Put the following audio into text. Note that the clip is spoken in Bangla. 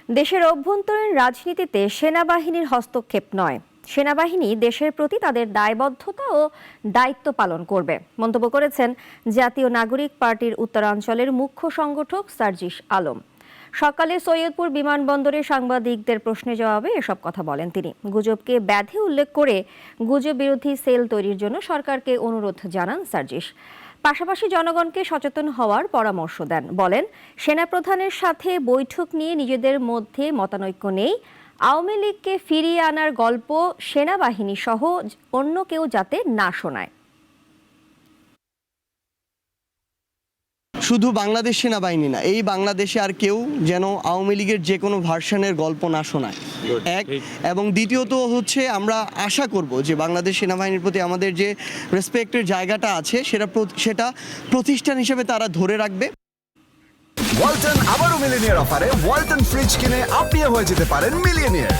দেশের অভ্যন্তরীণ রাজনীতিতে সেনাবাহিনীর হস্তক্ষেপ নয়, সেনাবাহিনী দেশের প্রতি তাদের দায়বদ্ধতা ও দায়িত্ব পালন করবে মন্তব্য করেছেন জাতীয় নাগরিক পার্টির উত্তরাঞ্চলের মুখ্য সংগঠক সার্জিস আলম। সকালে সৈয়দপুর বিমানবন্দরে সাংবাদিকদের প্রশ্নের জবাবে এসব কথা বলেন তিনি। গুজবকে ব্যাধি উল্লেখ করে গুজব বিরোধী সেল তৈরির জন্য সরকারকে অনুরোধ জানান সার্জিস। পাশাপাশি জনগণকে সচেতন হওয়ার পরামর্শ দেন। বলেন, সেনাপ্রধানের সাথে বৈঠক নিয়ে নিজেদের মধ্যে মতানৈক্য নেই। আওয়ামী লীগকে ফিরিয়ে আনার গল্প সেনাবাহিনী সহ অন্য কেউ যাতে না শোনায়। শুধু বাংলাদেশ সেনাবাহিনী না, এই বাংলাদেশে আর কেউ যেন আওয়ামী লীগের যে কোনো ভার্সনের গল্প না শোনায়, এক। এবং দ্বিতীয়ত হচ্ছে, আমরা আশা করব যে বাংলাদেশ সেনাবাহিনীর প্রতি আমাদের যে রেসপেক্টের জায়গাটা আছে সেটা প্রতিষ্ঠান হিসেবে তারা ধরে রাখবে। ওয়ালটন আবারও মিলিনিয়ার অফারে ওয়ালটন ফ্রিজ কিনে আপনিও হয়ে যেতে পারেন মিলিয়নিয়ার।